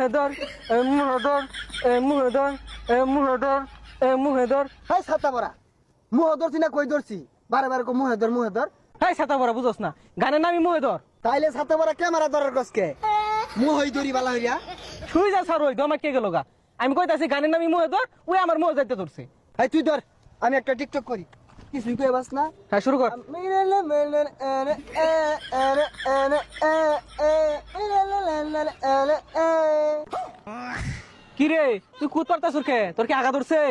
মুহেদর মুহেদর মুহেদর মুহেদর মুহেদর। High ছাতা পরা মুহ ধরছি না কই ধরছি বারে বারে কো মুহেদর মুহেদর। হাই ছাতা পরা বুঝোস না, গানের নামই মুহেদর। তাইলে ছাতা পরা ক্যামেরা ধরার কসকে মুহ হই ধরি বালা হইয়া। শুই যা স্যার, ওই দমা কে গেল গা। আমি কইতাছি গানের নামই মুহেদর, ওই আমার মুহে যাইতে ধরছে। হাই তুই ধর, আমি একটা টিকটক করি। কিছুই কই বাস না। হ্যাঁ শুরু কর। কি রে তুই কুত পারতাছ কে? তোর কি আগা ধরছে?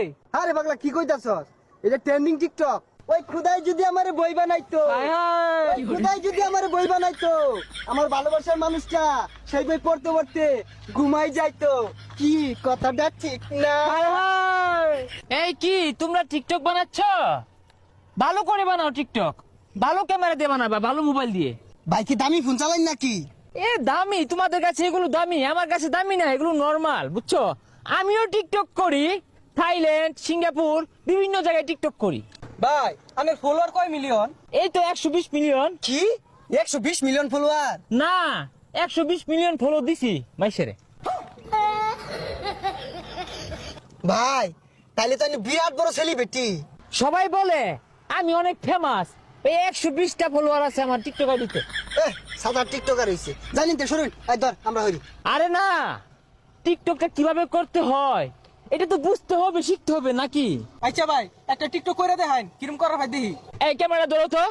আরে পাগলা কি কইতাছস? এটা ট্রেন্ডিং টিকটক। ওই খুদাই যদি আমারে বই বানাইতো, হায় হায় খুদাই যদি আমারে বই বানাইতো, আমার ভালোবাসার মানুষটা সেই বই পড়তে পড়তে ঘুমাই যাইতো। কি কথাটা ঠিক না? হায় হায়। এই কি তোমরা টিকটক বানাচ্ছ? ভালো করে বানাও টিকটক, ভালো ক্যামেরা দিয়ে বানাবা, ভালো মোবাইল দিয়ে। ভাই কি দামি ফোন চালাইন নাকি? এ দামি, তোমাদের কাছে এগুলো দামি, আমার কাছে দামি না, এগুলো নরমাল, বুঝছো? আমিও টিকটক করি, থাইল্যান্ড, সিঙ্গাপুর, বিভিন্ন জায়গায় টিকটক করি। ভাই আমার ফলোয়ার কয় মিলিয়ন? এই তো 120 মিলিয়ন। কি 120 মিলিয়ন ফলোয়ার? না, 120 মিলিয়ন ফলো দিছি মাইসেরে। ভাই তাইলে তো আমি বিরাট বড় সেলিব্রিটি। সবাই বলে আমি অনেক ফেমাস, এই 120টা ফলোয়ার আছে আমার টিকটক আইডিতে। সাদা টিকটকার হইছে জানিন তো। শুনুন এই ধর আমরা হইরি। আরে না, টিকটকটা কিভাবে করতে হয় এটা তো বুঝতে হবে, শিখতে হবে নাকি? আচ্ছা ভাই একটা টিকটক করে দেখাইন, কিরম করার ভাই দেখি। এই ক্যামেরা ধরো তো।